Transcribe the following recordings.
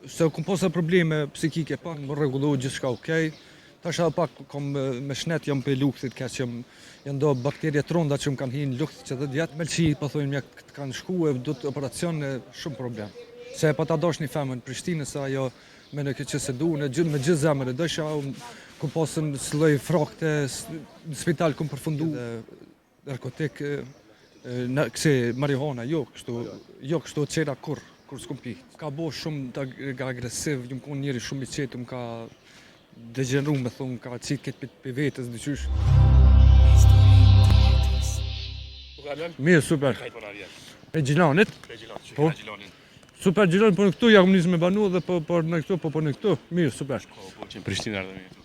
se kom pasur probleme psikike pak, më rregullu gjithçka okej. Tash edhe pak kom me shnet jam pe luktit, ka që janë do bakterie tronda që më kanë hinë lukt që 10 vjet. Melçi po thonë mjek kanë shkuar, do të operacion shumë problem. Se po ta dosh një femën në Prishtinë se ajo me në këtë që se du, me gjithë zemër e dësha, ku pasën s'loj frakte, në spital kom përfundu narkotik, kësi marihuana, jo kështu qera kur s'kom pi. Ka bo shumë agresiv, jam konë njeri shumë i qetë, më ka degenru me thonë, ka qitë këtë për vetës, dyqysh. Mirë, super. E Gjilanit? Po. Super Gjilan, po në këtu, ja kom njësë me banu dhe po në këtu, po në këtu. Mirë, super. Po që në Prishtinë ardhe me këtu.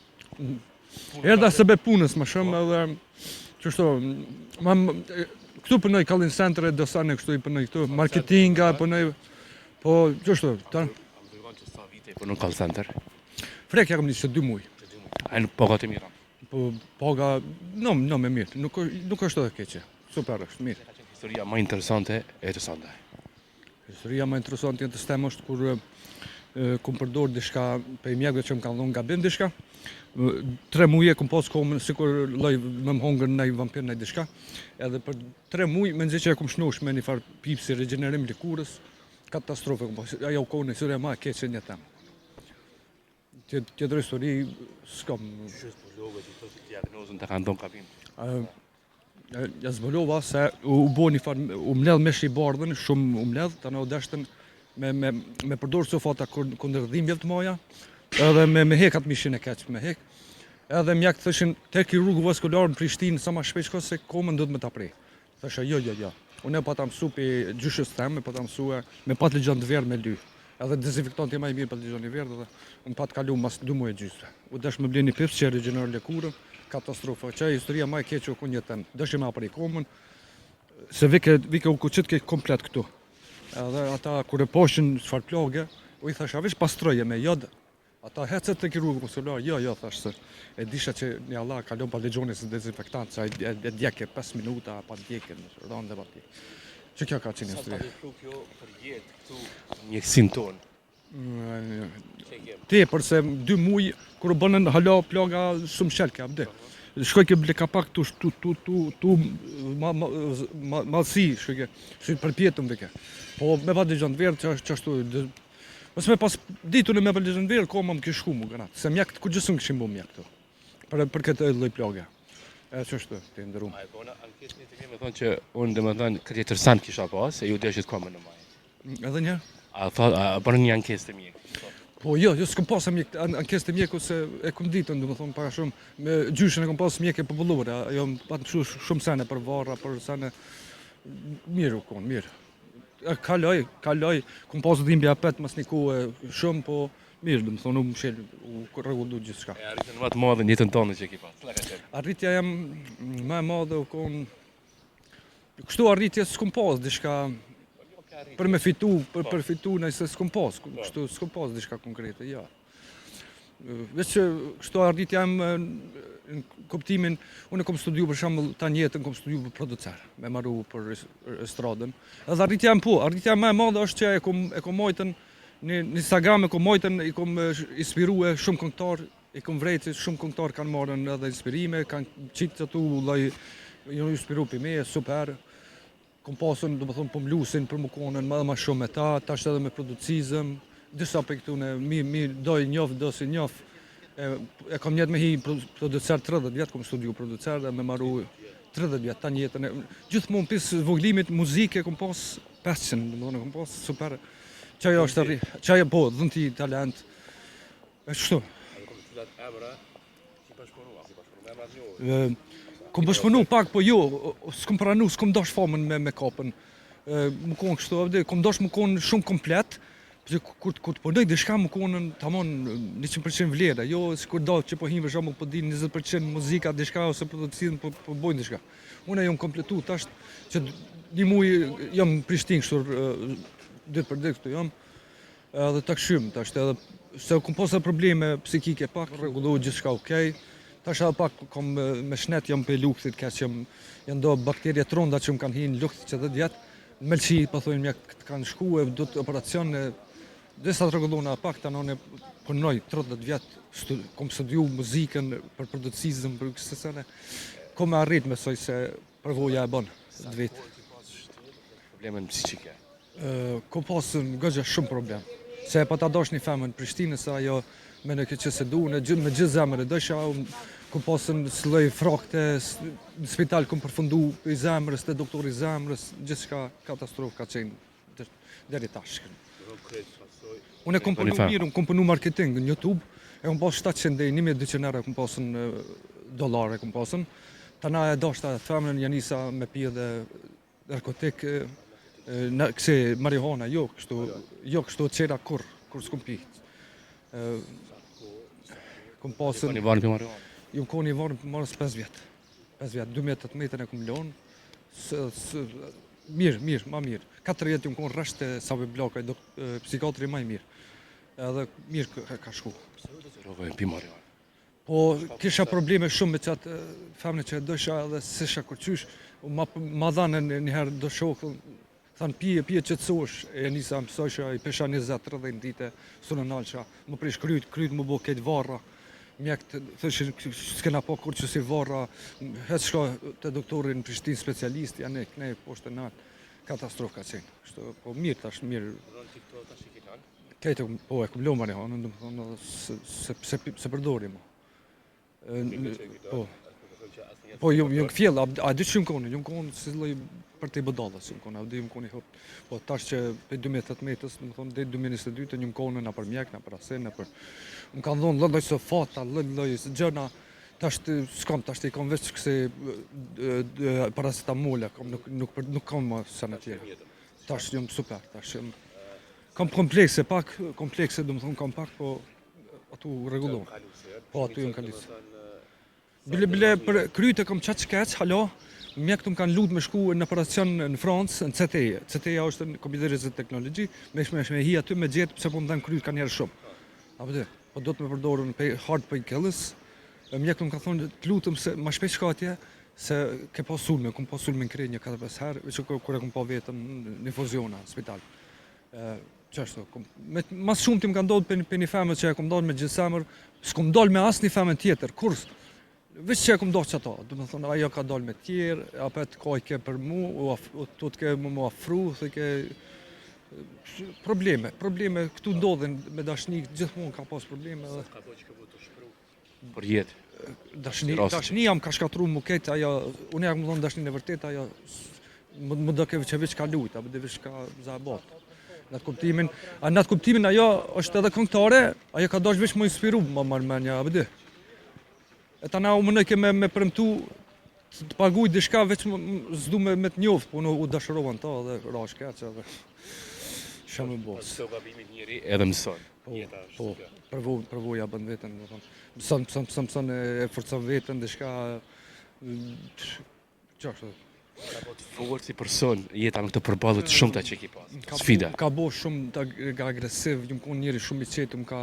Erda se be punës më shumë edhe, qështu, këtu përnoj call center e dosane kështu i përnoj këtu, marketinga, përnoj, po qështu, ta? Am dërgon që sa vite për në call center? Frek ja kom njësë 2 muj. A në paga të mira? Po paga, no me mirë, nuk është edhe keqe, super është, mirë. Ka qenë historia më interesante e të sonde. Historia më interesante të stem është kur kom përdor diçka për mjekëve që më kanë dhënë gabim diçka. 3 muaj kom pas komën sikur lloj më hongër ndaj vampir ndaj diçka. Edhe për 3 muaj më nxjerr që kom shnosh me një far pipsi regenerim likurës. Katastrofë kom pas. Ajo kohën historia më e keqe në jetë. Tjetër histori s'kam. Shpologët i thotë diagnozën të kanë dhënë gabim. Ja zbulova se u bo një farë, u mledh me shi bardhën, shumë u mledh, të në u deshtën me përdorë sofata kundër dhimbjeve të moja, edhe me hekat mishin e keq, me hek. Edhe mjekët thëshin, te kirurgu vaskular në Prishtinë, sa ma shpesh ka se komën do të me ta prej. Thësha, jo. Unë e pa ta mësu për gjyshës teme, pa ta mësu me pat ligjon të verë me ly. Edhe dezinfektanti ma i mirë pat ligjon i verë, dhe unë pat kalu mas 2 muaj gjysë. U desh me bleni pips që e regenerë lekurën, katastrofa. Që e historia ma e keqë u kënë jetën. Dëshim ma për i komën, se vike u kuqit ke komplet këtu. Edhe ata kure poshin çfar plage, u i thasha vish pastroje me jod. Ata hecet të kirurgu muskular, jo, thash se. E disha që një Allah kalon pa legjoni si dezinfektant, se e djeke 5 minuta, pa djeke, rëndë dhe pa djeke. Që kjo ka qenë historia. Sa të kjo për jetë këtu mjekësin tonë? Përse 2 muaj, kur u bënën hala plaga shumë shelke, abde. Shkoj ke bleka pak tu malsi, shkoj ke përpjetëm vike. Po me pa digjon të verë që ashtu, mësë me pas ditu në me pa digjon të verë, ko ma më kishku mu gënatë, se mjekët ku gjësën këshim bu mjekët tu, për këtë lloj plage. E që ashtu, të ndërum. A e bona, ankesë një të keme thonë që unë dhe më thonë këtë interesant kisha pas, e ju deshit komën në majë. Edhe një? A bërë një ankesë të mjekë? Po jo, s'kom pas ankesë të mjeku se e kom ditën, do më thonë, para shumë, me gjyshën e kom pas mjekë popullore, jo patë shumë sene për varra, për sene, mirë u konë, mirë. Kaloj, kom pas dhimbje apet mas një kohë shumë, po mirë, do më thonë, u më shelë, u rregullu gjithë shka. E arritën më të madhe në jetën tonë që ki pas? Arritja jam më e madhe u konë, kështu arritje s'kom pas, diçka, për me fitu, për fitu nëjse s'kom pas, kështu s'kom pas diçka konkrete, ja. Veç që kështu arritja jam në kuptimin, unë kom studiu për shembull ta njëjtën kom studiu për producer, me marru për estradën. Edhe arritja më e madhe është që e kom mojtën në Instagram, e kom mojtën, i kom inspirue shumë këngëtar, i kom vrejtë shumë këngëtar kanë marrën edhe inspirime, kanë qitë atu lloj, ju inspiru për me, super. Kom pasën, do më thonë, për mlusin, për më konën, më shumë me ta, tash edhe me producizëm, disa për këtu në mirë, doj njof, do si njof. E kom njetë me hi producer 30 vjetë, kom studiu producer dhe me marru 30 vjetë, ta njetën. Gjithmonë pisë zvoglimit muzike, kom pas 500, do më thonë, kom pas super. Qaja është arri, qaja po, dhënti talent. E qështu? Kom bëshpënu pak, po jo, s'kom pranu, s'kom dash famën me kapën. Më konë kështu, kom dash më konë shumë komplet, kur të punoj diçka më konë tamam 100% vlera, jo si kur do që po himë për shembull po di 20% muzika diçka ose producim po bojnë diçka. Unë jam kompletu tash që një muaj jam në Prishtinë kështu ditë për ditë këtu jam. Edhe takshym tash edhe se kom pasur probleme psikike pak, rregullu gjithçka okej. Tash edhe pak kom me shnet jam pe luktit, ka që janë do bakterie tronda që më kanë hinë lukt që 10 vjet. Melçi po thonë mjek kanë shkuar do të operacion Dhe sa të rregullona pak, ta nëne punoj 30 vjetë, kom studiu muzikën për producizëm, për kësë sene, kom me arrit mesoj se përvoja e bënë të vetë. Problemen psiqike. Kom pasën gëgja shumë problem. Se pa ta dosh një femën në Prishtinë, se ajo me në këtë që se du, me gjithë zemër e dësha, kom pasën sloj frakte, në spital kom përfundu i zemrës, të doktori i zemrës, gjithë shka katastrofë ka qenë deri tash. Unë e kom punu mirë, unë kom punu marketing në YouTube, e kom pas 700 dhe 1200 euro kom pasën dolare kom pasën. Tana e dashta femën janisa me pije dhe narkotik, këse marihuana, jo kështu qera kur s'kom pi. Kom pasën... Koni varë për marihuana? Jum koni varë për marës 5 vjetë. 5 vjetë, 2018 e kom lonë. Mirë, ma mirë. 4 vjetë jum konë rrështë e Savi Blakaj, psikatri ma i mirë. Edhe mirë ka shku. Rovojnë për marihuana? Po, kisha probleme shumë me qatë femne që e dësha edhe sisha kërqysh. Ma dhanë njëherë do shokë, thanë pije qëtësosh, e njësa mësojshë, i pesha 20-30 dite, së në nalësha, më prish kryt më bo këtë varra, mjekët, thëshin, s'kena po kur që si varra, hëtë shka të doktorin në Prishtinë specialist, janë ne poshtë të nalë, katastrofë ka qenë. Po mirë tash, mirë. Kejtë, po e këmë lo marihuana, se përdori ma. Po, jënë këfjell, a dy që jënë konë, si loj për të i bëdalës, jënë konë, a dy jënë konë i hëpë. Po, tash që për 2018, në thonë, dhe 2022, jënë konë në për mjek, në për asen, në për... Më kanë dhonë lëlloj së fata, lëlloj së gjëna, tash të s'kam, tash të i kam veç këse paracetamole, nuk kam më sënë tjere. Tash jëmë super, tash jëmë... Kam komplekse pak, dhe më thonë kam pak, po atu regullonë. Po, atu jëmë kalisë. Bile për kryte kam qatë shkec, halo, mjekët më kanë lutë me shku në operacion në Francë, në CTE. CTE është në kompjuterizë dhe teknologji, me hi aty me gjetë pëse po më dhenë kryte ka njerë shumë. Apo dhe, po do të me përdorë në hard painkillers, mjekët më kanë thonë të lutëm se ma shpesh ka atje, se ke pa sulme, kom pa sulme në krej një 4-5 herë, veç kër e kom pa vetëm në infuziona, në spital. Qështu, mas shumë ti më kanë ndodhë për një femët që e kom ndodhë me gjithësemër, s'kom ndodhë me asë një femën tjetër, kurs. Veç që e kom ndodhë që ato, du me thonë, ajo ka ndodhë me tjerë, apet ka i ke për mu, tu të ke mu afru, të ke... Probleme, këtu ndodhen me dashni, gjithmonë ka pas probleme. Ka po që ka bu të shpru? Për jetë? Dashni jam ka shkatru mu ketë, ajo, unë e më thonë dashni në vërtet, ajo, më do ke që veç ka lujt, apo dhe veç ka zabat. Në atë kuptimin, ajo është edhe këngëtare, ajo ka dash veç më inspiru më marmenja, apo dhe. E ta na u mënoj ke me përëmtu të paguj dishka veç zdu me të njoftë, po u dashërovan ta dhe rash keqë edhe shumë bos. Mëso gabimit njëri edhe mëson. Po, përvoja bën vetën, mëson e forcon vetën, dishka... Qashtë? Ka bo të forë si person, jeta në këtë përballët shumë të që ki pas, sfida. Ka bo shumë të agresiv, jëmë konë njëri shumë i qetë, më ka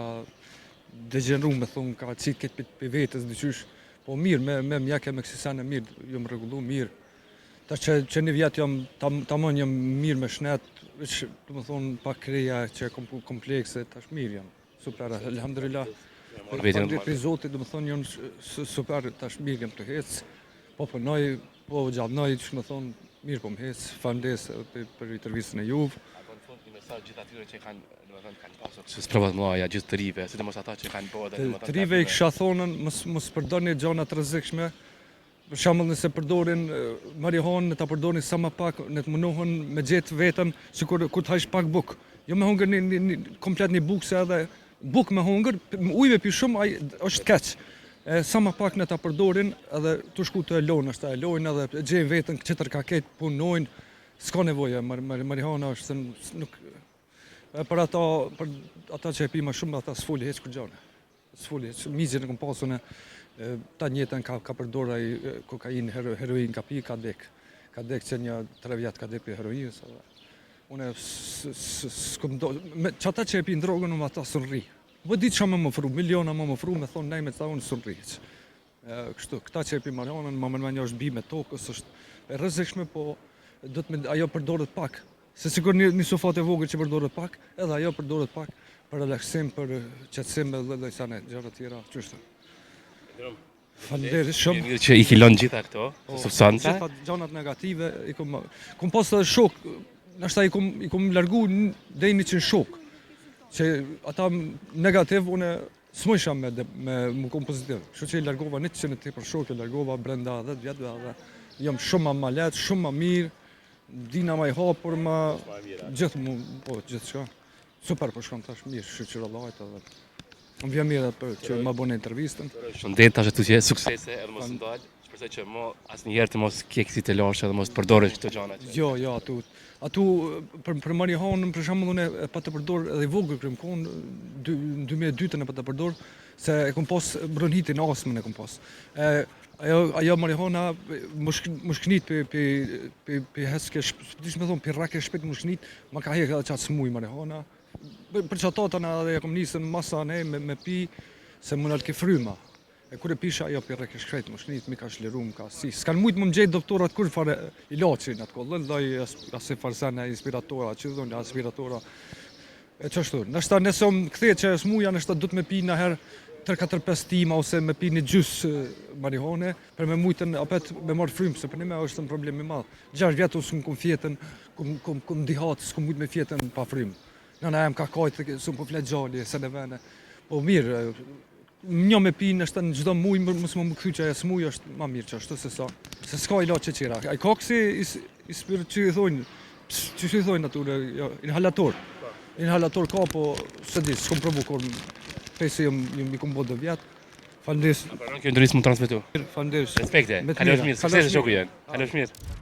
degenru me thonë, ka qitë këtë për vetës, dyqysh. Po mirë, me mjekë me kësi sene mirë, jëmë regullu mirë. Ta që një vjetë tamon jëmë mirë me shnet, që të më thonë pak kreja që e komplekse, tash mirë jëmë, super, alhamdulillah. Për zotit, të më thonë jëmë super, tash mirë jëmë të hecë, po përnoj, po gjallënoj, që më thonë, mirë po më hecë, fandes për intervjistën e juvë. Apo në fund një mesaj gjithë atyre që kanë pasur, që s'provat mëja gjithë të rive, si të mos ata që kanë bëhe dhe... Të rive i kësha thonën, mos përdojnë gjana të rrezikshme, për shembull nëse përdorin marihuanë, ta përdorin sa më pak, ne të mundohen me gjetë veten, sikur kur të hajsh pak bukë. Jo me hungër komplet një bukë, se edhe bukë me hungër, ujve pi shumë, është keq. Sa më pak ne ta përdorin, edhe të shku të elojnë, është ta elojnë edhe gjejnë veten, qëtër ka ketë, punojnë, s'ka nevoja, marihuana është nuk... Për ata që e pi ma shumë, ata s'foli heq kur gjane. S'foli heq, mizjen e kom pasune, ta njëtën ka përdora i kokain, heroin ka pi, ka dek. Ka dek që një 3 vjetë ka dek për heroinës. Une s'kom do... Që ata që e pi në drogën, unë ata së nri. Vë ditë që më më fru, miliona më fru, me thonë nej me ta unë së nri. Kështu, këta që e pi marihuanën, më mënja është bi me tokës, është rrezikshme, po ajo përdorët pak. Se sikur një sofat e vogël që përdorët pak, edhe ajo përdorët pak. për relaksim, për qetësim dhe lloj sane gjëra tjera, çështë. Faleminderit shumë. Mirë që i ki lënë gjitha këto substanca. Gjitha gjanat negative i kum pas edhe shok, nashta i kum largu deri 100 shok. Që ata negativ unë s'mojsha me më kom pozitiv. Kështu që i largova 100 tepër shok, i largova brenda 10 vjetëve dhe jam shumë më lehtë, shumë më mirë, dina më i hapur, më gjithçka. Super po shkon tash mirë, shqyrë Allahut edhe. Më vjen mirë për që më bënë intervistën. Shëndet tash tu që suksese edhe mos ndal. Shpresoj që asnjëherë të mos keksit të lashë dhe mos të përdorësh këto gjëra. Jo, atu për marihuanën për shembull unë e pa të përdor edhe i vogël krim kon 2002 e pa të përdor se e kom pas bronhitin astmën e kom pas. Ajo marihuana më shknit pe heske, dish më thon pe rake shpejt më shknit, më ka hekë çat smuj marihuana. Për çatata edhe e kom nisën masa ne me pi se më nal ke fryma. E kur e pisha ajo pe rake shkret më shknit, më ka shlirum, ka si. S'kan mujt më ngjej doktorat kur fare ilaçin atë kollën, lloj as farsana inspiratora, që thon aspiratora. E çashtu. Nashta nesom kthehet që smuja nashta do të më pi na herë 3-4-5 tima ose me pi një gjys marihone për me mujtën apet me marr frymë se për ne është një problem i madh. 6 vjet unë s'kum fjetën, kum dihat, s'kum mujt me fjetën pa frymë. Nëna jam ka kajtë, s'um po flet gjali, se në vene. Po mirë, një me pi nështë në çdo muj, mos më kthy që ajo smuj është më mirë që ashtu se sa. Se s'ka ilaçe qira. Ai koksi i spirit që i thonë, që i thonë atyre, inhalator. Inhalator ka, po se di, s'kom provu kur pse jam i kum bodë vjet. Falënderit. Kjo ndërrisë më transmetu. Falënderit. Respekte. Kalosh mirë, suksese shoku jen. Kalosh mirë.